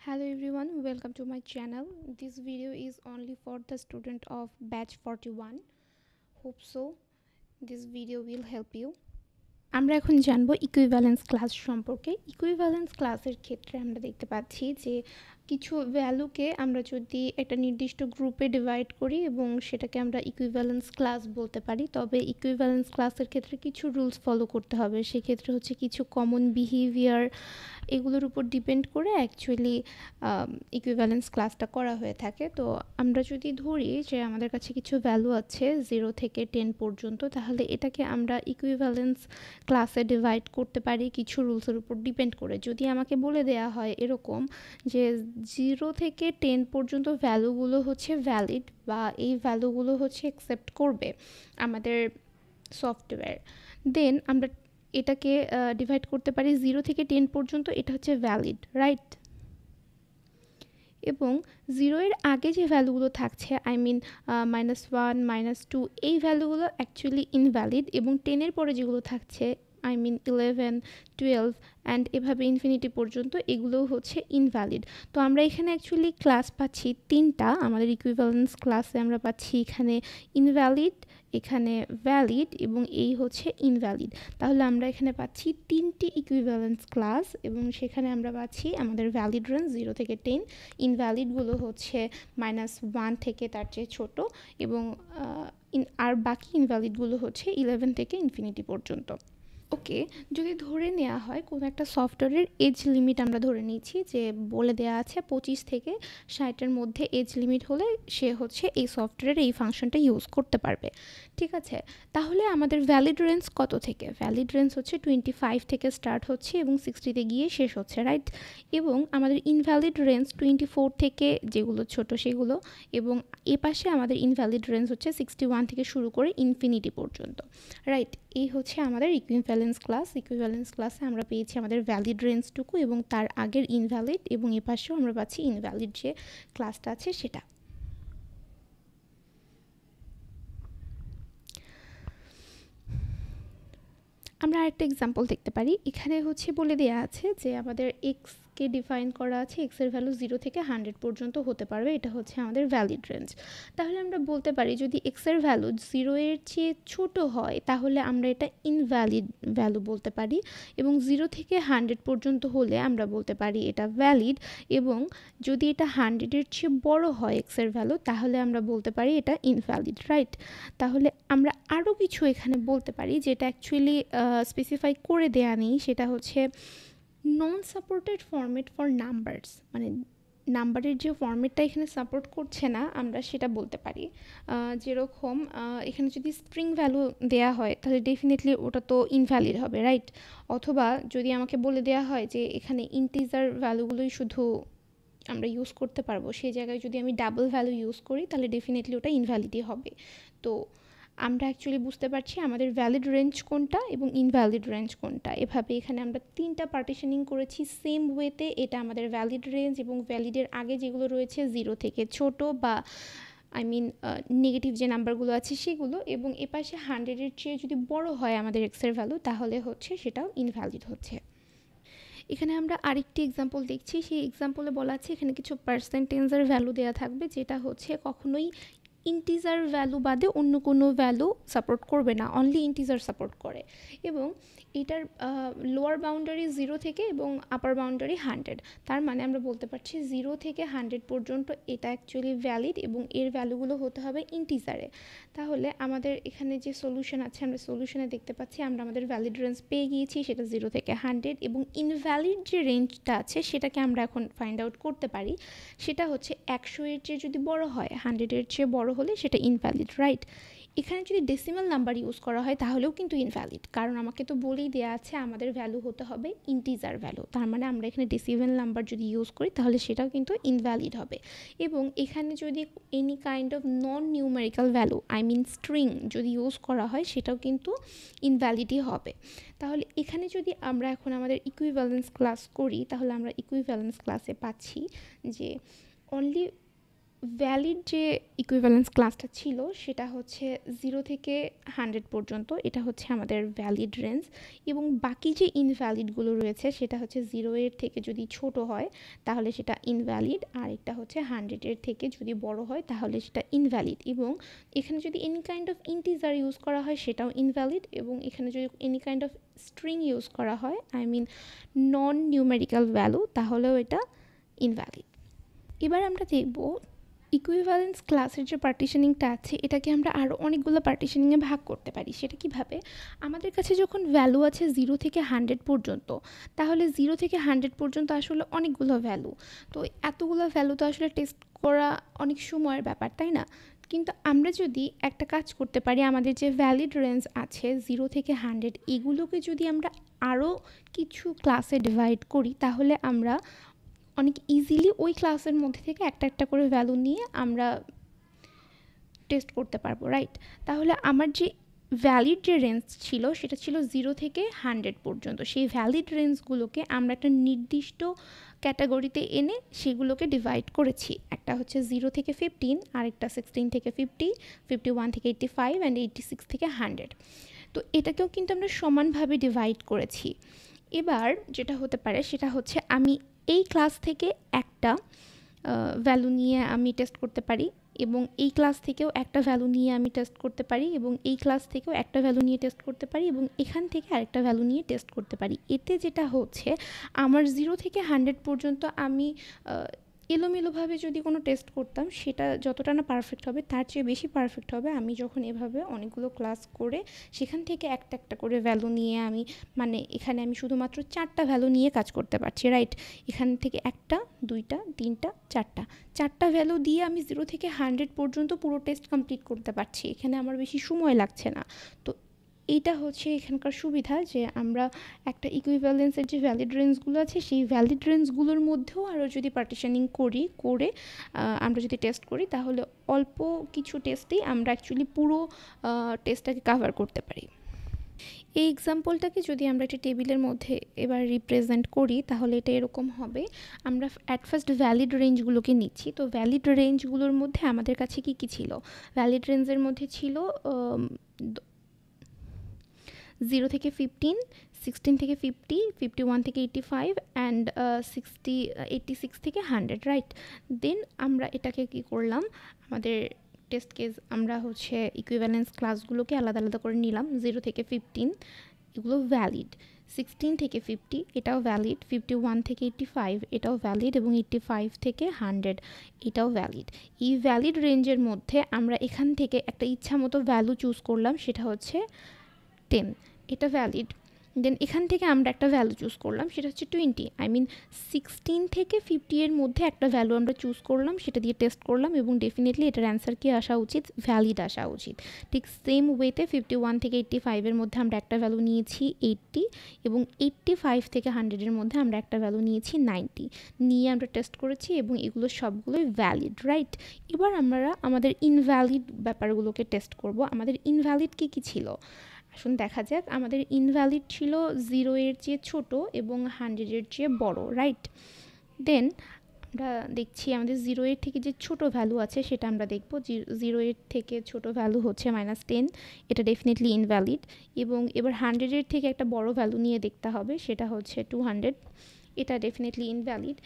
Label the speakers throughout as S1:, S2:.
S1: Hello everyone, welcome to my channel. This video is only for the student of batch 41. Hope so this video will help you. আমরা এখন জানবো equivalence class সম্পর্কে। Equivalence ক্লাসের ক্ষেত্রে আমরা দেখতে পাচ্ছি যে কিছু ভ্যালুকে আমরা যদি একটা নির্দিষ্ট গ্রুপে ডিভাইড করি এবং সেটাকে আমরা ইকুইভ্যালেন্স ক্লাস বলতে পারি, তবে ইকুইভ্যালেন্স ক্লাসের ক্ষেত্রে কিছু রুলস ফলো করতে হবে। সেক্ষেত্রে হচ্ছে কিছু কমন বিহেভিয়ার এগুলোর উপর ডিপেন্ড করে অ্যাকচুয়ালি ইকুইভ্যালেন্স ক্লাসটা করা হয়ে থাকে। তো আমরা যদি ধরি যে আমাদের কাছে কিছু ভ্যালু আছে 0 থেকে 10 পর্যন্ত, তাহলে এটাকে আমরা ইকুইভ্যালেন্স ক্লাসে ডিভাইড করতে পারি কিছু রুলসের উপর ডিপেন্ড করে। যদি আমাকে বলে দেয়া হয় এরকম যে 0 থেকে 10 পর্যন্ত ভ্যালুগুলো হচ্ছে ভ্যালিড বা এই ভ্যালুগুলো হচ্ছে অ্যাকসেপ্ট করবে আমাদের সফটওয়্যার, দেন আমরা এটাকে ডিভাইড করতে পারি 0 থেকে 10 পর্যন্ত, এটা হচ্ছে ভ্যালিড, রাইট? এবং 0 এর আগে যে ভ্যালুগুলো থাকছে, আই মিন -1 -2, এই ভ্যালুগুলো অ্যাকচুয়ালি ইনভ্যালিড, এবং 10 এর পরে যেগুলো থাকছে আই মিন 11 12 অ্যান্ড এভাবে ইনফিনিটি পর্যন্ত, এগুলোও হচ্ছে ইনভ্যালিড। তো আমরা এখানে অ্যাকচুয়ালি ক্লাস পাচ্ছি তিনটা। আমাদের ইকুইভ্যালেন্স ক্লাসে আমরা পাচ্ছি এখানে ইনভ্যালিড, এখানে ভ্যালিড এবং এই হচ্ছে ইনভ্যালিড। তাহলে আমরা এখানে পাচ্ছি তিনটি ইকুইভ্যালেন্স ক্লাস এবং সেখানে আমরা পাচ্ছি আমাদের ভ্যালিড রেঞ্জ 0 থেকে 10, ইনভ্যালিডগুলো হচ্ছে -1 থেকে তার চেয়ে ছোট, এবং আর বাকি ইনভ্যালিডগুলো হচ্ছে 11 থেকে ইনফিনিটি পর্যন্ত। ওকে, যদি ধরে নেওয়া হয় কোনো একটা সফটওয়্যারের এজ লিমিট, আমরা ধরে নিচ্ছি যে বলে দেওয়া আছে 25 থেকে 60-এর মধ্যে এজ লিমিট হলে সে হচ্ছে এই সফটওয়্যারের এই ফাংশনটা ইউজ করতে পারবে, ঠিক আছে? তাহলে আমাদের ভ্যালিড রেঞ্জ কত থেকে? ভ্যালিড রেঞ্জ হচ্ছে 25 থেকে স্টার্ট হচ্ছে এবং 60-তে গিয়ে শেষ হচ্ছে, রাইট? এবং আমাদের ইনভ্যালিড রেঞ্জ 24 থেকে যেগুলো ছোট সেগুলো, এবং এ পাশে আমাদের ইনভ্যালিড রেঞ্জ হচ্ছে 61 থেকে শুরু করে ইনফিনিটি পর্যন্ত, রাইট? এই হচ্ছে আমাদের ইকুইভ্যালেন্স ক্লাস। ইকুইভ্যালেন্স ক্লাসে আমরা পেয়েছি আমাদের ভ্যালিড রেঞ্জটুকু এবং তার আগের ইনভ্যালিড, এবং এ পাশেও আমরা পাচ্ছি ইনভ্যালিড যে ক্লাসটা আছে সেটা। আমরা আরেকটা এক্সাম্পল দেখতে পারি। এখানে হচ্ছে বলে দেওয়া আছে যে আমাদের এক্সকে ডিফাইন করা আছে, এক্সের ভ্যালু 0 থেকে 100 পর্যন্ত হতে পারবে, এটা হচ্ছে আমাদের ভ্যালিড রেঞ্জ। তাহলে আমরা বলতে পারি যদি এক্সের ভ্যালু 0 এর চেয়ে ছোট হয় তাহলে আমরা এটা ইনভ্যালিড ভ্যালু বলতে পারি, এবং 0 থেকে 100 পর্যন্ত হলে আমরা বলতে পারি এটা ভ্যালিড, এবং যদি এটা 100-এর চেয়ে বড় হয় এক্সের ভ্যালু তাহলে আমরা বলতে পারি এটা ইনভ্যালিড, রাইট? তাহলে আমরা আরও কিছু এখানে বলতে পারি যেটা অ্যাকচুয়ালি স্পেসিফাই করে দেয়া নেই, সেটা হচ্ছে নন সাপোর্টেড ফরম্যাট ফর নাম্বারস, মানে নাম্বারের যে ফরম্যাটটা এখানে সাপোর্ট করছে না আমরা সেটা বলতে পারি। যেরকম এখানে যদি স্ট্রিং ভ্যালু দেয়া হয় তাহলে ডেফিনেটলি ওটা তো ইনভ্যালিড হবে, রাইট? অথবা যদি আমাকে বলে দেয়া হয় যে এখানে ইন্টিজার ভ্যালুগুলোই শুধু আমরা ইউজ করতে পারবো, সেই জায়গায় যদি আমি ডাবল ভ্যালু ইউজ করি তাহলে ডেফিনেটলি ওটা ইনভ্যালিডই হবে। তো আমরা অ্যাকচুয়ালি বুঝতে পারছি আমাদের ভ্যালিড রেঞ্জ কোনটা এবং ইনভ্যালিড রেঞ্জ কোনটা। এভাবে এখানে আমরা তিনটা পার্টিশনিং করেছি সেম ওয়েতে। এটা আমাদের ভ্যালিড রেঞ্জ, এবং ভ্যালিডের আগে যেগুলো রয়েছে 0 থেকে ছোট বা আই মিন নেগেটিভ যে নাম্বারগুলো আছে সেগুলো, এবং এপাশে 100-এর চেয়ে যদি বড় হয় আমাদের এক্সের ভ্যালু তাহলে হচ্ছে সেটাও ইনভ্যালিড হচ্ছে। এখানে আমরা আরেকটি এক্সাম্পল দেখছি। সেই এক্সাম্পলে বলা আছে এখানে কিছু পার্সেন্টেজের ভ্যালু দেওয়া থাকবে যেটা হচ্ছে কখনোই ইন্টিজার ভ্যালু বাদে অন্য কোনো ভ্যালু সাপোর্ট করবে না, অনলি ইন্টিজার সাপোর্ট করে, এবং এটার লোয়ার বাউন্ডারি 0 থেকে এবং আপার বাউন্ডারি 100। তার মানে আমরা বলতে পারছি 0 থেকে 100 পর্যন্ত এটা অ্যাকচুয়ালি ভ্যালিড এবং এর ভ্যালুগুলো হতে হবে ইন্টিজারে। তাহলে আমাদের এখানে যে সলিউশন আছে, আমরা সলিউশনে দেখতে পাচ্ছি আমরা আমাদের ভ্যালিড রেঞ্জ পেয়ে গিয়েছি, সেটা 0 থেকে 100, এবং ইনভ্যালিড যে রেঞ্জটা আছে সেটাকে আমরা এখন ফাইন্ড আউট করতে পারি। সেটা হচ্ছে 100-এর চেয়ে যদি বড় হয়, 100-এর চেয়ে বড় হলে সেটা ইনভ্যালিড, রাইট? এখানে যদি ডেসিমাল নাম্বার ইউজ করা হয় তাহলেও কিন্তু ইনভ্যালিড, কারণ আমাকে তো বলেই দেওয়া আছে আমাদের ভ্যালু হতে হবে ইন্টিজার ভ্যালু। তার মানে আমরা এখানে ডেসিমাল নাম্বার যদি ইউজ করি তাহলে সেটাও কিন্তু ইনভ্যালিড হবে। এবং এখানে যদি any kind of non numerical value, I mean string যদি ইউজ করা হয় সেটাও কিন্তু ইনভ্যালিডই হবে। তাহলে এখানে যদি আমরা এখন আমাদের ইকুইভ্যালেন্স ক্লাস করি তাহলে আমরা ইকুইভ্যালেন্স ক্লাসে পাচ্ছি যে অনলি ভ্যালিড যে ইকুইভ্যালেন্স ক্লাসটা ছিল সেটা হচ্ছে 0 থেকে 100 পর্যন্ত, এটা হচ্ছে আমাদের ভ্যালিড রেঞ্জ। এবং বাকি যে ইনভ্যালিডগুলো রয়েছে সেটা হচ্ছে 0 এর থেকে যদি ছোট হয় তাহলে সেটা ইনভ্যালিড, আর একটা হচ্ছে 100 এর থেকে যদি বড় হয় তাহলে সেটা ইনভ্যালিড। এবং এখানে যদি any kind of integer use করা হয় সেটাও ইনভ্যালিড, এবং এখানে যদি any kind of string use করা হয়, I mean non numerical value, তাহলেও এটা ইনভ্যালিড। এবার আমরা দেখব ইকুইভ্যালেন্স ক্লাসের যে পার্টিশনিংটা আছে এটাকে আমরা আরও অনেকগুলো পার্টিশনিংয়ে ভাগ করতে পারি। সেটা কিভাবে? আমাদের কাছে যখন ভ্যালু আছে 0 থেকে 100 পর্যন্ত, তাহলে 0 থেকে 100 পর্যন্ত আসলে অনেকগুলো ভ্যালু, তো এতগুলো ভ্যালু তো আসলে টেস্ট করা অনেক সময়ের ব্যাপার, তাই না? কিন্তু আমরা যদি একটা কাজ করতে পারি, আমাদের যে ভ্যালিড রেঞ্জ আছে 0 থেকে 100, এগুলোকে যদি আমরা আরও কিছু ক্লাসে ডিভাইড করি তাহলে আমরা অনেক ইজিলি ওই ক্লাসের মধ্যে থেকে একটা একটা করে ভ্যালু নিয়ে আমরা টেস্ট করতে পারবো, রাইট? তাহলে আমার যে ভ্যালিড যে রেঞ্জ ছিল সেটা ছিল 0 থেকে 100 পর্যন্ত। সেই ভ্যালিড রেঞ্জগুলোকে আমরা একটা নির্দিষ্ট ক্যাটাগরিতে এনে সেগুলোকে ডিভাইড করেছি। একটা হচ্ছে 0 থেকে 15, আরেকটা 16 থেকে 50, 51 থেকে 85 অ্যান্ড 86 থেকে 100। তো এটাকেও কিন্তু আমরা সমানভাবে ডিভাইড করেছি। এবার যেটা হতে পারে সেটা হচ্ছে আমি এই ক্লাস থেকে একটা ভ্যালু নিয়ে আমি টেস্ট করতে পারি, এবং এই ক্লাস থেকেও একটা ভ্যালু নিয়ে আমি টেস্ট করতে পারি, এবং এই ক্লাস থেকেও একটা ভ্যালু নিয়ে টেস্ট করতে পারি, এবং এখান থেকে আরেকটা ভ্যালু নিয়ে টেস্ট করতে পারি। এতে যেটা হচ্ছে আমার 0 থেকে 100 পর্যন্ত আমি এলোমেলোভাবে যদি কোনো টেস্ট করতাম সেটা যতটা না পারফেক্ট হবে তার চেয়ে বেশি পারফেক্ট হবে আমি যখন এভাবে অনেকগুলো ক্লাস করে সেখান থেকে একটা একটা করে ভ্যালু নিয়ে আমি, মানে এখানে আমি শুধুমাত্র 4টা ভ্যালু নিয়ে কাজ করতে পারছি, রাইট? এখান থেকে 1টা 2টা 3টা 4টা ভ্যালু দিয়ে আমি 0 থেকে 100 পর্যন্ত পুরো টেস্ট কমপ্লিট করতে পারছি, এখানে আমার বেশি সময় লাগছে না। তো এইটা হচ্ছে এখানকার সুবিধা যে আমরা একটা ইকুইভ্যালেন্সের যে ভ্যালিড রেঞ্জগুলো আছে সেই ভ্যালিড রেঞ্জগুলোর মধ্যেও আরও যদি পার্টিশনিং করে আমরা যদি টেস্ট করি তাহলে অল্প কিছু টেস্টেই আমরা অ্যাকচুয়ালি পুরো টেস্টটাকে কাভার করতে পারি। এই এক্সাম্পলটাকে যদি আমরা একটা টেবিলের মধ্যে এবার রিপ্রেজেন্ট করি তাহলে এটা এরকম হবে। আমরা অ্যাট ফার্স্ট ভ্যালিড রেঞ্জগুলোকে নিচ্ছি। তো ভ্যালিড রেঞ্জগুলোর মধ্যে আমাদের কাছে কি কি ছিল? ভ্যালিড রেঞ্জের মধ্যে ছিল 0 থেকে 15, 16 থেকে 50, 51 থেকে 85 অ্যান্ড 86 থেকে 100, রাইট? দেন আমরা এটাকে কি করলাম, আমাদের টেস্ট কেস আমরা হচ্ছে ইকুইভ্যালেন্স ক্লাসগুলোকে আলাদা আলাদা করে নিলাম। 0 থেকে 15 এগুলো ভ্যালিড, 16 থেকে 50 এটাও ভ্যালিড, 51 থেকে 85 এটাও ভ্যালিড, এবং 85 থেকে 100 এটাও ভ্যালিড। এই ভ্যালিড রেঞ্জের মধ্যে আমরা এখান থেকে একটা ইচ্ছা মতো ভ্যালু চুজ করলাম, সেটা হচ্ছে 10, এটা ভ্যালিড। দেন এখান থেকে আমরা একটা ভ্যালু চুজ করলাম, সেটা হচ্ছে 20, আই মিন 16 থেকে 50 এর মধ্যে একটা ভ্যালু আমরা চুজ করলাম, সেটা দিয়ে টেস্ট করলাম, এবং ডেফিনেটলি এটার অ্যান্সার কি আসা উচিত? ভ্যালিড আসা উচিত। ঠিক সেম ওয়েতে 51 থেকে 85 এর মধ্যে আমরা একটা ভ্যালু নিয়েছি 80, এবং 85 থেকে 100 এর মধ্যে আমরা একটা ভ্যালু নিয়েছি 90, নিয়ে আমরা টেস্ট করেছি, এবং এগুলো সবগুলোই ভ্যালিড, রাইট? এবার আমরা আমাদের ইনভ্যালিড ব্যাপারগুলোকে টেস্ট করব। আমাদের ইনভ্যালিড কি কি ছিল? আসুন দেখা যাক। আমাদের ইনভ্যালিড ছিল 0 এর চেয়ে ছোট এবং 100 এর চেয়ে বড়, রাইট? দেন আমরা দেখছি আমাদের 0 এর থেকে যে ছোট ভ্যালু আছে সেটা আমরা দেখব। 0 এর থেকে ছোট ভ্যালু হচ্ছে -10, এটা ডেফিনেটলি ইনভ্যালিড। এবং এবার 100 এর থেকে একটা বড় ভ্যালু নিয়ে দেখতে হবে, সেটা হচ্ছে 200, এটা ডেফিনেটলি ইনভ্যালিড।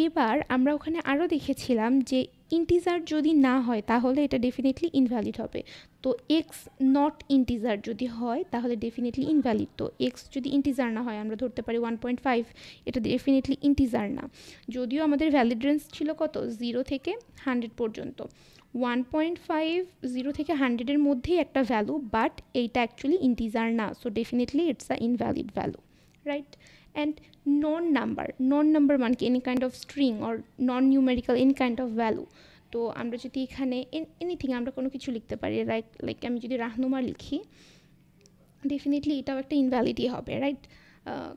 S1: এবার আমরা ওখানে আরও দেখেছিলাম যে ইন্টিজার যদি না হয় তাহলে এটা ডেফিনেটলি ইনভ্যালিড হবে। তো এক্স নট ইন্টিজার যদি হয় তাহলে ডেফিনেটলি ইনভ্যালিড। তো এক্স যদি ইন্টিজার না হয়, আমরা ধরতে পারি 1.5, এটা ডেফিনেটলি ইন্টিজার না। যদিও আমাদের ভ্যালিড রেঞ্জ ছিল কত? 0 থেকে 100 পর্যন্ত। 1.5 0 থেকে 100 এর মধ্যেই একটা ভ্যালু, বাট এইটা অ্যাকচুয়ালি ইন্টিজার না, so definitely it's a invalid value, right? And non-number মানে কি? any kind of string or non-numerical any kind of value। তো আমরা যদি এখানে এনিথিং আমরা কোনো কিছু লিখতে পারি, লাইক আমি যদি রাহনুমা লিখি, ডেফিনেটলি এটাও একটা ইনভ্যালিডই হবে, রাইট?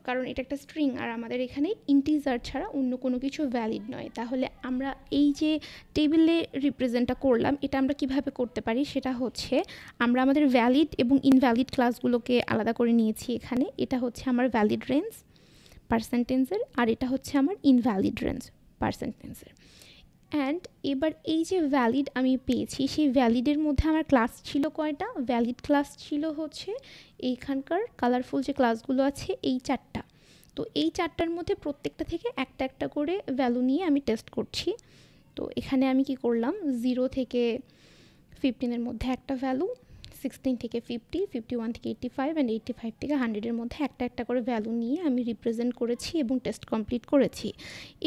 S1: কারণ এটা একটা স্ট্রিং, আর আমাদের এখানে ইন্টিজার ছাড়া অন্য কোনো কিছু ভ্যালিড নয়। তাহলে আমরা এই যে টেবিলে রিপ্রেজেন্টটা করলাম, এটা আমরা কিভাবে করতে পারি? সেটা হচ্ছে আমরা আমাদের ভ্যালিড এবং ইনভ্যালিড ক্লাসগুলোকে আলাদা করে নিয়েছি এখানে। এটা হচ্ছে আমার ভ্যালিড রেঞ্জ পার্সেন্টেজের, আর এটা হচ্ছে আমার ইনভ্যালিড রেঞ্জ পার্সেন্টেজের। অ্যান্ড এবার এই যে ভ্যালিড আমি পেয়েছি, সেই ভ্যালিডের মধ্যে আমার ক্লাস ছিল কয়টা? ভ্যালিড ক্লাস ছিল হচ্ছে এইখানকার কালারফুল যে ক্লাসগুলো আছে এই 4টা। তো এই 4টার মধ্যে প্রত্যেকটা থেকে একটা একটা করে ভ্যালু নিয়ে আমি টেস্ট করছি। তো এখানে আমি কি করলাম, 0 থেকে 15-এর মধ্যে একটা ভ্যালু, 16 থেকে 50, 51 থেকে 85 অ্যান্ড 85 থেকে 100-এর মধ্যে একটা একটা করে ভ্যালু নিয়ে আমি রিপ্রেজেন্ট করেছি এবং টেস্ট কমপ্লিট করেছি।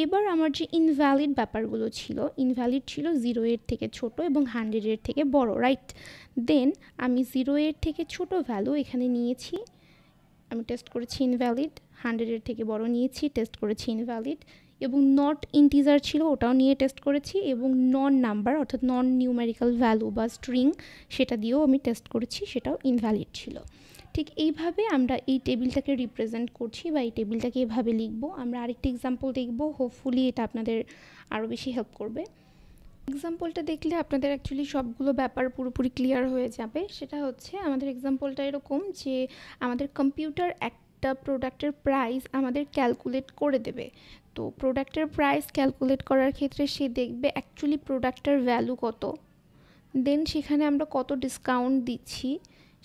S1: এবার আমার যে ইনভ্যালিড ব্যাপারগুলো ছিল, ইনভ্যালিড ছিল 0-এর থেকে ছোট এবং 100-এর থেকে বড়, রাইট? দেন আমি 0-এর থেকে ছোট ভ্যালু এখানে নিয়েছি, আমি টেস্ট করেছি ইনভ্যালিড, 100-এর থেকে বড় নিয়েছি, টেস্ট করেছি ইনভ্যালিড, এবং নট ইন্টিজার ছিল ওটাও নিয়ে টেস্ট করেছি, এবং নন নাম্বার অর্থাৎ নন নিউমেরিক্যাল ভ্যালু বা স্ট্রিং সেটা দিয়েও আমি টেস্ট করেছি, সেটাও ইনভ্যালিড ছিল। ঠিক এইভাবে আমরা এই টেবিলটাকে রিপ্রেজেন্ট করছি বা এই টেবিলটাকে এভাবে লিখবো। আমরা আরেকটি এক্সাম্পল দেখব, হোপফুলি এটা আপনাদের আরও বেশি হেল্প করবে। এক্সাম্পলটা দেখলে আপনাদের অ্যাকচুয়ালি সবগুলো ব্যাপার পুরোপুরি ক্লিয়ার হয়ে যাবে। সেটা হচ্ছে আমাদের এক্সাম্পলটা এরকম যে আমাদের কম্পিউটার একটা প্রোডাক্টের প্রাইস আমাদের ক্যালকুলেট করে দেবে। তো প্রোডাক্টের প্রাইস ক্যালকুলেট করার ক্ষেত্রে সে দেখবে অ্যাকচুয়ালি প্রোডাক্টটার ভ্যালু কত, দেন সেখানে আমরা কত ডিসকাউন্ট দিচ্ছি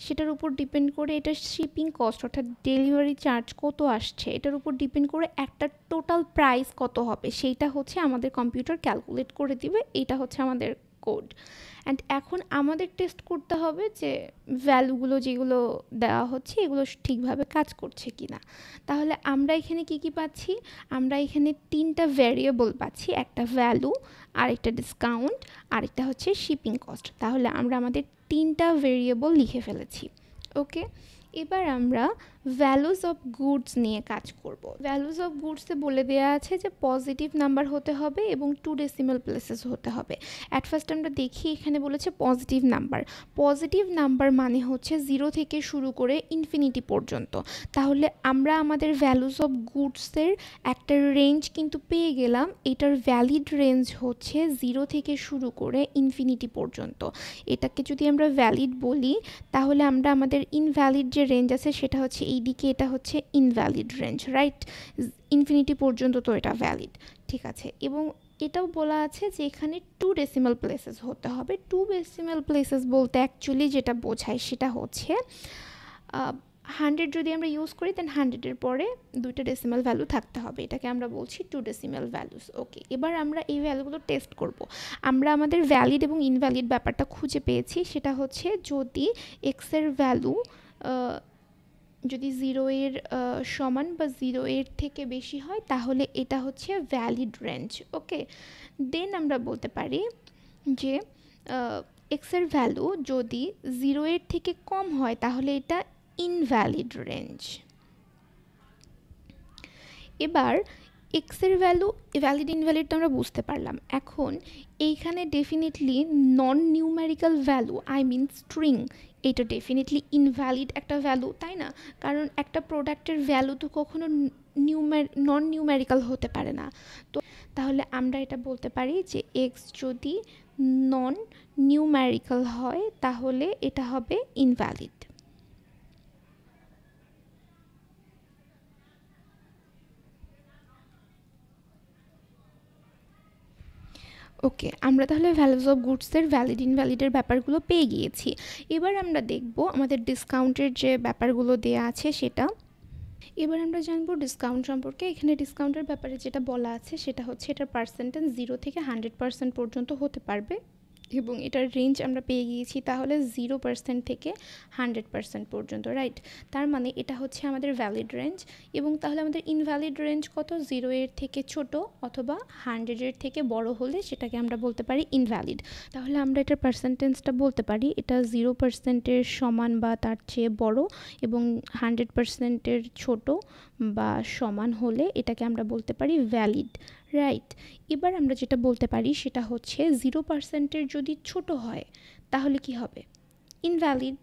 S1: সেটার উপর ডিপেন্ড করে এটার শিপিং কস্ট অর্থাৎ ডেলিভারি চার্জ কত আসছে, এটার উপর ডিপেন্ড করে একটা টোটাল প্রাইস কত হবে সেইটা হচ্ছে আমাদের কম্পিউটার ক্যালকুলেট করে দিবে। এটা হচ্ছে আমাদের কোড। অ্যান্ড এখন আমাদের টেস্ট করতে হবে যে ভ্যালুগুলো যেগুলো দেওয়া হচ্ছে এগুলো ঠিকভাবে কাজ করছে কি না। তাহলে আমরা এখানে কি কি পাচ্ছি, আমরা এখানে 3টা ভ্যারিয়েবল পাচ্ছি, একটা ভ্যালু, আরেকটা ডিসকাউন্ট, আরেকটা হচ্ছে শিপিং কস্ট। তাহলে আমরা আমাদের 3টা ভেরিয়েবল লিখে ফেলেছি। ওকে, এবার আমরা ভ্যালুজ অফ গুডস নিয়ে কাজ করব। ভ্যালুজ অফ গুডসে বলে দেওয়া আছে যে পজিটিভ নাম্বার হতে হবে এবং 2 ডেসিমাল প্লেসেস হতে হবে। অ্যাট ফার্স্ট আমরা দেখি এখানে বলেছে পজিটিভ নাম্বার। পজিটিভ নাম্বার মানে হচ্ছে 0 থেকে শুরু করে ইনফিনিটি পর্যন্ত। তাহলে আমরা আমাদের ভ্যালুজ অফ গুডসের একটা রেঞ্জ কিন্তু পেয়ে গেলাম। এটার ভ্যালিড রেঞ্জ হচ্ছে 0 থেকে শুরু করে ইনফিনিটি পর্যন্ত। এটাকে যদি আমরা ভ্যালিড বলি তাহলে আমরা আমাদের ইনভ্যালিড যে রেঞ্জ আছে সেটা হচ্ছে এই দিকে, এটা হচ্ছে ইনভ্যালিড রেঞ্জ, রাইট? ইনফিনিটি পর্যন্ত তো এটা ভ্যালিড, ঠিক আছে। এবং এটাও বলা আছে যে এখানে 2 ডেসিমাল প্লেসেস হতে হবে। 2 ডেসিমাল প্লেসেস বলতে অ্যাকচুয়ালি যেটা বোঝায় সেটা হচ্ছে 100 যদি আমরা ইউজ করি দেন 100-এর পরে 2টা ডেসিমাল ভ্যালু থাকতে হবে, এটাকে আমরা বলছি 2 ডেসিমাল ভ্যালুস। ওকে, এবার আমরা এই ভ্যালুগুলো টেস্ট করব। আমরা আমাদের ভ্যালিড এবং ইনভ্যালিড ব্যাপারটা খুঁজে পেয়েছি, সেটা হচ্ছে যদি এক্সের ভ্যালু যদি 0-এর সমান বা 0-এর থেকে বেশি হয় তাহলে এটা হচ্ছে ভ্যালিড রেঞ্জ। ওকে, দেন আমরা বলতে পারি যে এক্সের ভ্যালু যদি 0-এর থেকে কম হয় তাহলে এটা ইনভ্যালিড রেঞ্জ। এবার এক্সের ভ্যালু ভ্যালিড ইনভ্যালিড তো আমরা বুঝতে পারলাম। এখন এইখানে definitely non numerical value, I mean string, এটা ডেফিনেটলি ইনভ্যালিড একটা ভ্যালু, তাই না? কারণ একটা প্রোডাক্টের ভ্যালু তো কখনো নন নিউমেরিক্যাল হতে পারে না। তো তাহলে আমরা এটা বলতে পারি যে এক্স যদি নন নিউমেরিক্যাল হয় তাহলে এটা হবে ইনভ্যালিড। ওকে, আমরা তাহলে ভ্যালুজ অফ গুডসের ভ্যালিড ইনভ্যালিডের ব্যাপারগুলো পেয়ে গিয়েছি। এবার আমরা দেখব আমাদের ডিসকাউন্টের যে ব্যাপারগুলো দেয়া আছে সেটা। এবার আমরা জানবো ডিসকাউন্ট সম্পর্কে। এখানে ডিসকাউন্টের ব্যাপারে যেটা বলা আছে সেটা হচ্ছে এটার পার্সেন্টেজ 0 থেকে 100% পর্যন্ত হতে পারবে এবং এটার রেঞ্জ আমরা পেয়ে গিয়েছি তাহলে 0% থেকে 100% পর্যন্ত, রাইট? তার মানে এটা হচ্ছে আমাদের ভ্যালিড রেঞ্জ। এবং তাহলে আমাদের ইনভ্যালিড রেঞ্জ কত? 0-এর থেকে ছোট অথবা 100-এর থেকে বড় হলে সেটাকে আমরা বলতে পারি ইনভ্যালিড। তাহলে আমরা এটার পার্সেন্টেজটা বলতে পারি এটা 0%-এর সমান বা তার চেয়ে বড় এবং 100%-এর ছোট বা সমান হলে এটাকে আমরা বলতে পারি ভ্যালিড, রাইট? এবার আমরা যেটা বলতে পারি সেটা হচ্ছে 0%-এর যদি ছোট হয় তাহলে কি হবে? ইনভ্যালিড।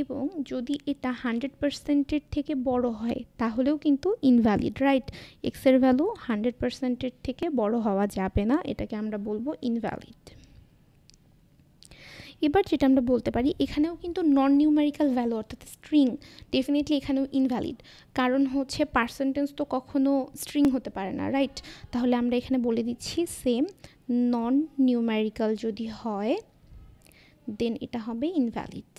S1: এবং যদি এটা 100%-এর থেকে বড় হয় তাহলেও কিন্তু ইনভ্যালিড, রাইট? এক্সের ভ্যালু 100%-এর থেকে বড় হওয়া যাবে না, এটাকে আমরা বলবো ইনভ্যালিড। এবার যেটা আমরা বলতে পারি এখানেও কিন্তু নন নিউমেরিক্যাল ভ্যালু অর্থাৎ স্ট্রিং ডেফিনেটলি এখানেও ইনভ্যালিড, কারণ হচ্ছে পার্সেন্টেজ তো কখনো স্ট্রিং হতে পারে না, রাইট? তাহলে আমরা এখানে বলে দিচ্ছি সেম নন নিউমেরিক্যাল যদি হয় দেন এটা হবে ইনভ্যালিড।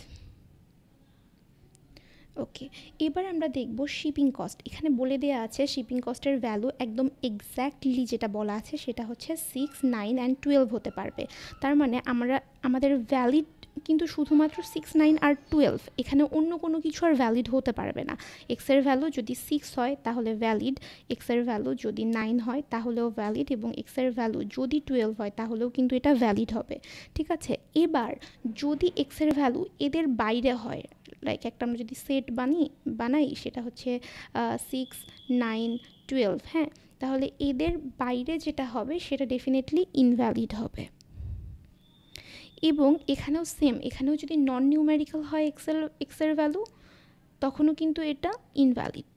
S1: ওকে, এবার আমরা দেখব শিপিং কস্ট। এখানে বলে দেওয়া আছে শিপিং কস্টের ভ্যালু একদম এক্স্যাক্টলি যেটা বলা আছে সেটা হচ্ছে 6, 9 অ্যান্ড 12 হতে পারবে। তার মানে আমাদের ভ্যালিড কিন্তু শুধুমাত্র 6, 9 আর 12, এখানে অন্য কোনো কিছু আর ভ্যালিড হতে পারবে না। এক্সের ভ্যালু যদি 6 হয় তাহলে ভ্যালিড, এক্সের ভ্যালু যদি 9 হয় তাহলেও ভ্যালিড, এবং এক্সের ভ্যালু যদি 12 হয় তাহলেও কিন্তু এটা ভ্যালিড হবে, ঠিক আছে? এবার যদি এক্সের ভ্যালু এদের বাইরে হয়, লাইক একটা আমরা যদি সেট বানাই সেটা হচ্ছে 6, 9, 12, হ্যাঁ, তাহলে এদের বাইরে যেটা হবে সেটা ডেফিনেটলি ইনভ্যালিড হবে। এবং এখানেও সেম, এখানেও যদি নন নিউমেরিক্যাল হয় এক্সের ভ্যালু তখনও কিন্তু এটা ইনভ্যালিড।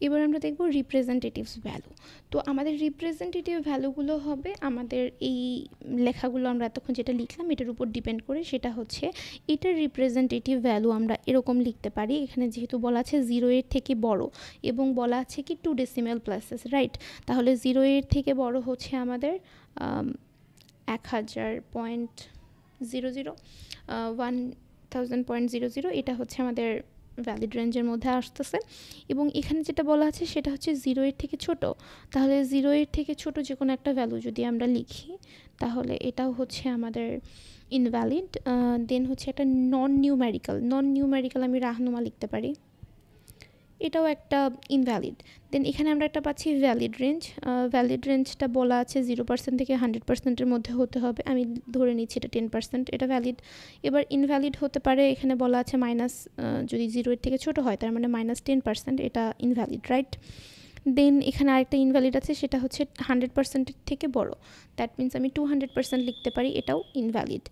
S1: এবার আমরা দেখব রিপ্রেজেন্টেটিভস ভ্যালু। তো আমাদের রিপ্রেজেন্টেটিভ ভ্যালুগুলো হবে আমাদের এই লেখাগুলো আমরা এতক্ষণ যেটা লিখলাম এটার উপর ডিপেন্ড করে, সেটা হচ্ছে এটার রিপ্রেজেন্টেটিভ ভ্যালু আমরা এরকম লিখতে পারি। এখানে যেহেতু বলা আছে 0 এর থেকে বড় এবং বলা আছে কি 2 ডেসিমেল প্লেসেস, রাইট? তাহলে 0 এর থেকে বড় হচ্ছে আমাদের 1000.00, 1000.00, এটা হচ্ছে আমাদের ভ্যালিড রেঞ্জের মধ্যে আসতেছে। এবং এখানে যেটা বলা আছে সেটা হচ্ছে 0 এর থেকে ছোট, তাহলে 0 এর থেকে ছোট যে কোনো একটা ভ্যালু যদি আমরা লিখি তাহলে এটাও হচ্ছে আমাদের ইনভ্যালিড। দেন হচ্ছে একটা নন নিউমেরিক্যাল আমি রাহনুমা লিখতে পারি, এটাও একটা ইনভ্যালিড। দেন এখানে আমরা একটা পাচ্ছি ভ্যালিড রেঞ্জটা বলা আছে 0% থেকে 100%-এর মধ্যে হতে হবে, আমি ধরে নিচ্ছি এটা 10%, এটা ভ্যালিড। এবার ইনভ্যালিড হতে পারে, এখানে বলা আছে মাইনাস, যদি 0 এর থেকে ছোট হয় তার মানে -10%, এটা ইনভ্যালিড, রাইট? দেন এখানে আরেকটা ইনভ্যালিড আছে সেটা হচ্ছে 100%-এর থেকে বড়, দ্যাট মিনস আমি 200% লিখতে পারি, এটাও ইনভ্যালিড।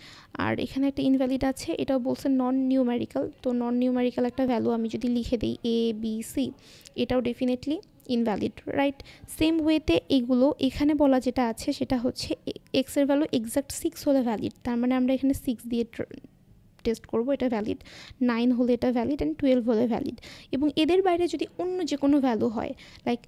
S1: আর এখানে একটা ইনভ্যালিড আছে, এটাও বলছে নন নিউমেরিক্যাল, তো নন নিউমেরিক্যাল একটা ভ্যালু আমি যদি লিখে দিই ABC, এটাও ডেফিনেটলি ইনভ্যালিড, রাইট? সেম ওয়েতে এগুলো এখানে বলা যেটা আছে সেটা হচ্ছে এক্সের ভ্যালু এক্স্যাক্ট 6 হলে ভ্যালিড, তার মানে আমরা এখানে 6 দিয়ে টেস্ট করব, এটা ভ্যালিড। 9 হলে এটা ভ্যালিড অ্যান্ড 12 হলে ভ্যালিড। এবং এদের বাইরে যদি অন্য যে কোনো ভ্যালু হয়, লাইক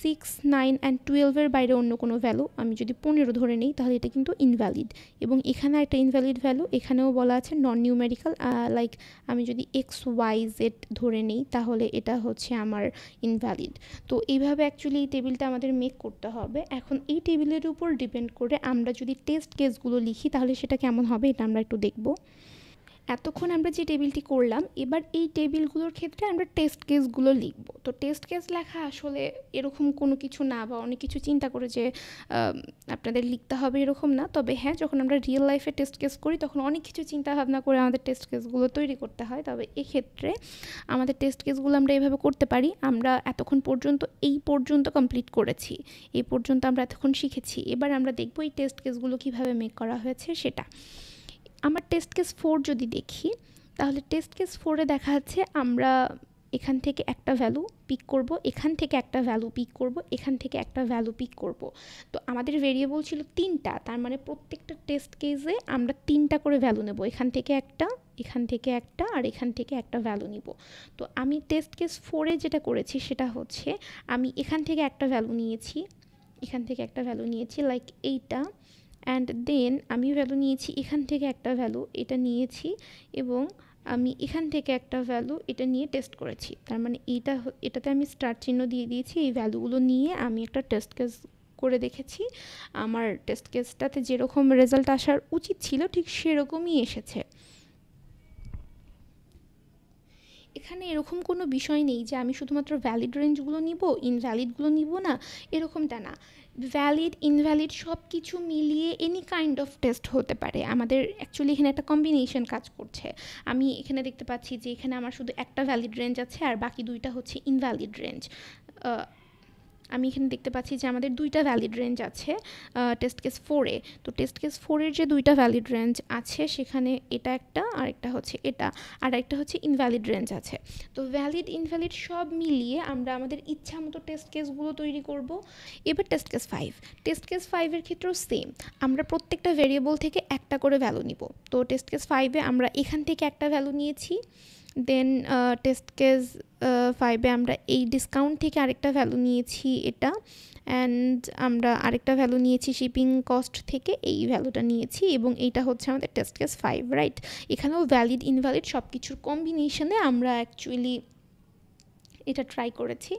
S1: 6, 9 অ্যান্ড 12-এর বাইরে অন্য কোনো ভ্যালু আমি যদি 15 ধরে নিই তাহলে এটা কিন্তু ইনভ্যালিড। এবং এখানে একটা ইনভ্যালিড ভ্যালু, এখানেও বলা আছে নন নিউমেরিক্যাল, লাইক আমি যদি XYZ ধরে নিই তাহলে এটা হচ্ছে আমার ইনভ্যালিড। তো এইভাবে অ্যাকচুয়ালি এই টেবিলটা আমাদের মেক করতে হবে। এখন এই টেবিলের উপর ডিপেন্ড করে আমরা যদি টেস্ট কেসগুলো লিখি তাহলে সেটা কেমন হবে এটা আমরা একটু দেখব। এতক্ষণ আমরা যে টেবিলটি করলাম, এবার এই টেবিলগুলোর ক্ষেত্রে আমরা টেস্ট কেসগুলো লিখব। তো টেস্ট কেস লেখা আসলে এরকম কোনো কিছু না, বা অনেক কিছু চিন্তা করে যে আপনাদের লিখতে হবে এরকম না। তবে হ্যাঁ, যখন আমরা রিয়েল লাইফে টেস্ট কেস করি তখন অনেক কিছু চিন্তা ভাবনা করে আমাদের টেস্ট কেসগুলো তৈরি করতে হয়। তবে এক্ষেত্রে আমাদের টেস্ট কেসগুলো আমরা এইভাবে করতে পারি। আমরা এতক্ষণ পর্যন্ত এই পর্যন্ত কমপ্লিট করেছি, এই পর্যন্ত আমরা এতক্ষণ শিখেছি। এবার আমরা দেখব এই টেস্ট কেসগুলো কীভাবে মেক করা হয়েছে সেটা। আমার টেস্ট কেস 4 যদি দেখি তাহলে টেস্ট কেস 4-এ দেখা যাচ্ছে আমরা এখান থেকে একটা ভ্যালু পিক করব, এখান থেকে একটা ভ্যালু পিক করব, এখান থেকে একটা ভ্যালু পিক করব। তো আমাদের ভেরিয়েবল ছিল 3টা, তার মানে প্রত্যেকটা টেস্ট কেসে আমরা 3টা করে ভ্যালু নেব, এখান থেকে একটা, এখান থেকে একটা, আর এখান থেকে একটা ভ্যালু নিব। তো আমি টেস্ট কেস 4-এ যেটা করেছি সেটা হচ্ছে আমি এখান থেকে একটা ভ্যালু নিয়েছি, এখান থেকে একটা ভ্যালু নিয়েছি লাইক এইটা, অ্যান্ড দেন আমি ভ্যালু নিয়েছি এখান থেকে একটা ভ্যালু, এটা নিয়েছি, এবং আমি এখান থেকে একটা ভ্যালু এটা নিয়ে টেস্ট করেছি। তার মানে এটাতে আমি স্টার চিহ্ন দিয়ে দিয়েছি। এই ভ্যালুগুলো নিয়ে আমি একটা টেস্ট কেস করে দেখেছি, আমার টেস্ট কেসটাতে যেরকম রেজাল্ট আসার উচিত ছিল ঠিক সেরকমই এসেছে। এখানে এরকম কোনো বিষয় নেই যে আমি শুধুমাত্র ভ্যালিড রেঞ্জগুলো নিব, ইনভ্যালিডগুলো নিব না, এরকমটা না। ভ্যালিড, ইনভ্যালিড সব কিছু মিলিয়ে এনি কাইন্ড অফ টেস্ট হতে পারে। আমাদের অ্যাকচুয়ালি এখানে একটা কম্বিনেশন কাজ করছে। আমি এখানে দেখতে পাচ্ছি যে এখানে আমার শুধু একটা ভ্যালিড রেঞ্জ আছে আর বাকি দুইটা হচ্ছে ইনভ্যালিড রেঞ্জ। আমি এখানে দেখতে পাচ্ছি যে আমাদের দুইটা ভ্যালিড রেঞ্জ আছে টেস্ট কেস 4-এ। তো টেস্ট কেস 4-এর যে দুইটা ভ্যালিড রেঞ্জ আছে সেখানে এটা একটা আর একটা হচ্ছে এটা, আর একটা হচ্ছে ইনভ্যালিড রেঞ্জ আছে। তো ভ্যালিড ইনভ্যালিড সব মিলিয়ে আমরা আমাদের ইচ্ছা মতো টেস্ট কেসগুলো তৈরি করব। এবার টেস্ট কেস 5, টেস্ট কেস 5-এর ক্ষেত্রেও সেম, আমরা প্রত্যেকটা ভেরিয়েবল থেকে একটা করে ভ্যালু নিব। তো টেস্ট কেস 5-এ আমরা এখান থেকে একটা ভ্যালু নিয়েছি, দেন টেস্ট কেস 5-এ আমরা এই ডিসকাউন্ট থেকে আরেকটা ভ্যালু নিয়েছি এটা, অ্যান্ড আমরা আরেকটা ভ্যালু নিয়েছি শিপিং কস্ট থেকে, এই ভ্যালুটা নিয়েছি, এবং এইটা হচ্ছে আমাদের টেস্ট কেস 5, রাইট? এখানেও ভ্যালিড ইনভ্যালিড সব কিছুর কম্বিনেশনে আমরা অ্যাকচুয়ালি এটা ট্রাই করেছি।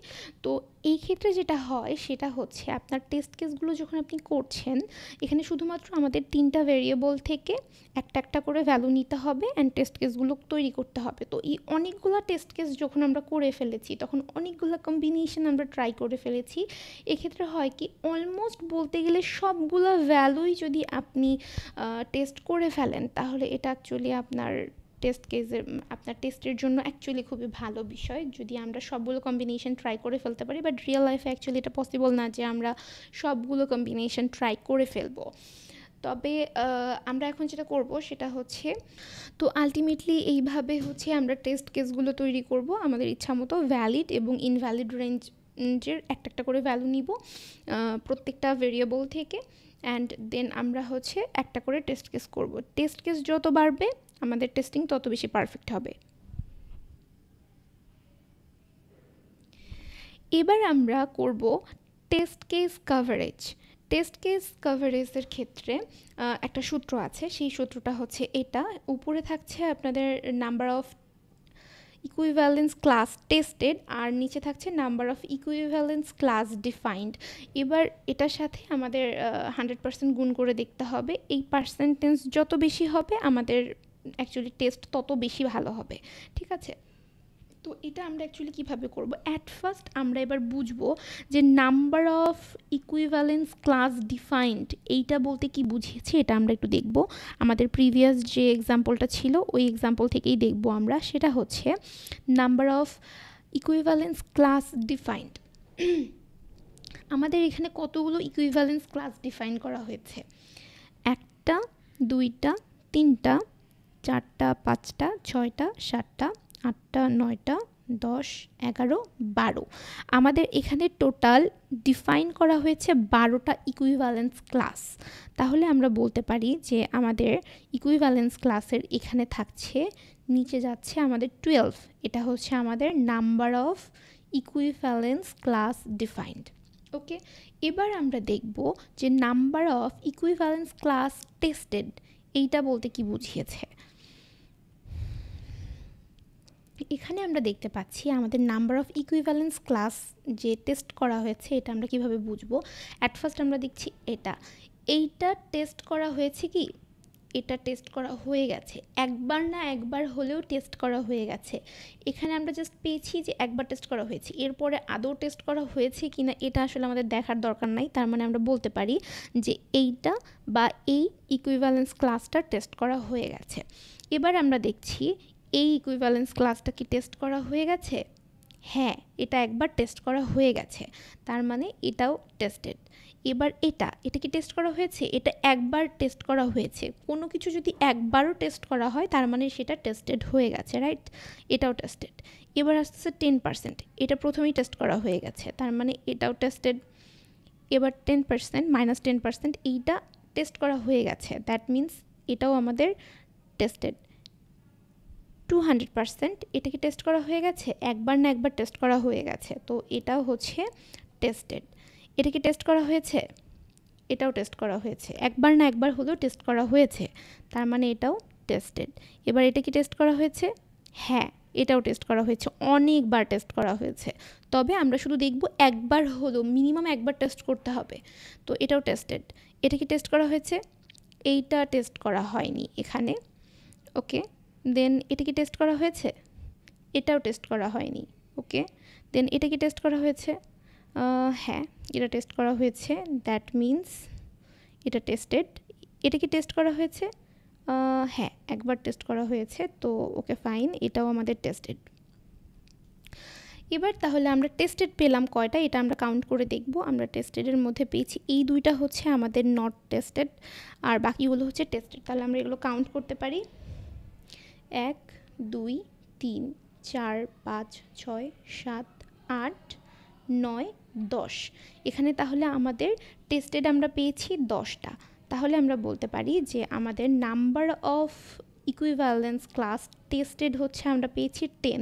S1: তো এই ক্ষেত্রে যেটা হয় সেটা হচ্ছে আপনার টেস্ট কেসগুলো যখন আপনি করছেন, এখানে শুধুমাত্র আমাদের 3টা ভেরিয়েবল থেকে একটা একটা করে ভ্যালু নিতে হবে অ্যান্ড টেস্ট কেসগুলো তৈরি করতে হবে। তো এই অনেকগুলো টেস্ট কেস যখন আমরা করে ফেলেছি তখন অনেকগুলো কম্বিনেশন আমরা ট্রাই করে ফেলেছি। এক্ষেত্রে হয় কি, অলমোস্ট বলতে গেলে সবগুলো ভ্যালুই যদি আপনি টেস্ট করে ফেলেন তাহলে এটা অ্যাকচুয়ালি আপনার আপনার টেস্টের জন্য অ্যাকচুয়ালি খুবই ভালো বিষয় যদি আমরা সবগুলো কম্বিনেশন ট্রাই করে ফেলতে পারি। বাট রিয়েল লাইফে অ্যাকচুয়ালি এটা পসিবল না যে আমরা সবগুলো কম্বিনেশন ট্রাই করে ফেলবো। তবে আমরা এখন যেটা করব সেটা হচ্ছে, তো আলটিমেটলি এইভাবে হচ্ছে আমরা টেস্ট কেসগুলো তৈরি করব আমাদের ইচ্ছা মতো ভ্যালিড এবং ইনভ্যালিড রেঞ্জের একটা একটা করে ভ্যালু নিব প্রত্যেকটা ভেরিয়েবল থেকে, অ্যান্ড দেন আমরা হচ্ছে একটা করে টেস্ট কেস করব। টেস্ট কেস যত বাড়বে আমাদের টেস্টিং তত বেশি পারফেক্ট হবে। এবার আমরা করব test case coverage. Test case কভারেজের ক্ষেত্রে একটা সূত্র আছে, সেই সূত্রটা হচ্ছে এটা, উপরে থাকছে আপনাদের number of equivalence class tested আর নিচে থাকছে number of equivalence class defined. এবার এটার সাথে আমাদের 100% গুণ করে দেখতে হবে। এই পার্সেন্টেজ যত বেশি হবে আমাদের অ্যাকচুয়ালি টেস্ট তত বেশি ভালো হবে, ঠিক আছে? তো এটা আমরা অ্যাকচুয়ালি কীভাবে করব, অ্যাট ফার্স্ট আমরা এবার বুঝবো যে number of equivalence class defined এইটা বলতে কি বুঝিয়েছি এটা আমরা একটু দেখব। আমাদের প্রিভিয়াস যে এক্সাম্পলটা ছিল ওই এক্সাম্পল থেকেই দেখব আমরা। সেটা হচ্ছে number of equivalence class defined. আমাদের এখানে কতগুলো ইকুইভ্যালেন্স ক্লাস ডিফাইন করা হয়েছে? 1টা, 2টা, 3টা, 4টা, 5টা, 6টা, 7টা, 8টা, 9টা, 10, 11, 12। আমাদের এখানে টোটাল ডিফাইন করা হয়েছে 12টা ইকুইভ্যালেন্স ক্লাস। তাহলে আমরা বলতে পারি যে আমাদের ইকুইভ্যালেন্স ক্লাসের এখানে থাকছে, নিচে যাচ্ছে আমাদের 12। এটা হচ্ছে আমাদের number of equivalence class defined. Okay, এবার আমরা দেখব যে number of equivalence class tested এইটা বলতে কি বুঝিয়েছে। এখানে আমরা দেখতে পাচ্ছি আমাদের নাম্বার অফ ইকুইভ্যালেন্স ক্লাস যে টেস্ট করা হয়েছে এটা আমরা কিভাবে বুঝবো। অ্যাট ফার্স্ট আমরা দেখছি এইটা টেস্ট করা হয়েছে কি, এটা টেস্ট করা হয়ে গেছে, একবার না একবার হলেও টেস্ট করা হয়ে গেছে। এখানে আমরা জাস্ট পেয়েছি যে একবার টেস্ট করা হয়েছে, এরপরে আদৌ টেস্ট করা হয়েছে কি না এটা আসলে আমাদের দেখার দরকার নাই। তার মানে আমরা বলতে পারি যে এইটা বা এই ইকুইভ্যালেন্স ক্লাসটা টেস্ট করা হয়ে গেছে। এবার আমরা দেখছি এই ইকুইভ্যালেন্স ক্লাসটা কি টেস্ট করা হয়ে গেছে? হ্যাঁ, এটা একবার টেস্ট করা হয়ে গেছে, তার মানে এটাও টেস্টেড। এবার এটা কি টেস্ট করা হয়েছে? এটা একবার টেস্ট করা হয়েছে। কোনো কিছু যদি একবারও টেস্ট করা হয় তার মানে সেটা টেস্টেড হয়ে গেছে, রাইট? এটাও টেস্টেড। এবার আসছে 10%, এটা প্রথমেই টেস্ট করা হয়ে গেছে, তার মানে এটাও টেস্টেড। এবার 10% -10% এইটা টেস্ট করা হয়ে গেছে, দ্যাট মিনস এটাও আমাদের টেস্টেড। 200% এটা কি টেস্ট করা হয়ে গেছে? একবার না একবার টেস্ট করা হয়ে গেছে, তো এটাও হচ্ছে টেস্টেড। এটা কি টেস্ট করা হয়েছে? এটাও টেস্ট করা হয়েছে, একবার না একবার হলেও টেস্ট করা হয়েছে, তার মানে এটাও টেস্টেড। এবার এটা কি টেস্ট করা হয়েছে? হ্যাঁ, এটাও টেস্ট করা হয়েছে, অনেকবার টেস্ট করা হয়েছে। তবে আমরা শুধু দেখব একবার হলেও মিনিমাম একবার টেস্ট করতে হবে, তো এটাও টেস্টেড। এটা কি টেস্ট করা হয়েছে? এইটা টেস্ট করা হয়নি এখানে, ওকে। দেন এটা কি টেস্ট করা হয়েছে? এটাও টেস্ট করা হয়নি, ওকে। দেন এটা কি টেস্ট করা হয়েছে? হ্যাঁ, এটা টেস্ট করা হয়েছে, দ্যাট মিনস এটা টেস্টেড। এটা কি টেস্ট করা হয়েছে? হ্যাঁ, একবার টেস্ট করা হয়েছে, তো ওকে ফাইন, এটাও আমাদের টেস্টেড। এবার তাহলে আমরা টেস্টেড পেলাম কয়টা, এটা আমরা কাউন্ট করে দেখব। আমরা টেস্টেডের মধ্যে পেয়েছি এই দুইটা হচ্ছে আমাদের নট টেস্টেড, আর বাকিগুলো হচ্ছে টেস্টেড। তাহলে আমরা এগুলো কাউন্ট করতে পারি, 1 2 3 4 5 6 7 8 9 10। এখানে তাহলে আমাদের টেস্টেড আমরা পেয়েছি 10টা। তাহলে আমরা বলতে পারি যে আমাদের number of equivalence class tested হচ্ছে আমরা পেয়েছি 10।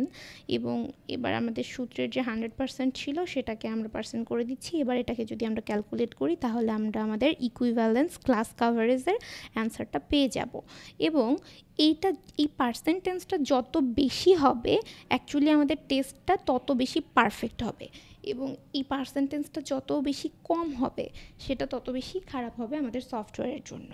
S1: এবং এবার আমাদের সূত্রের যে 100% ছিল সেটাকে আমরা পার্সেন্ট করে দিচ্ছি। এবার এটাকে যদি আমরা ক্যালকুলেট করি তাহলে আমরা আমাদের ইকুইভ্যালেন্স ক্লাস কাভারেজের অ্যান্সারটা পেয়ে যাব। এবং এই পার্সেন্টেজটা যত বেশি হবে অ্যাকচুয়ালি আমাদের টেস্টটা তত বেশি পারফেক্ট হবে, এবং এই পার্সেন্টেজটা যত বেশি কম হবে সেটা তত বেশি খারাপ হবে আমাদের সফটওয়্যারের জন্য।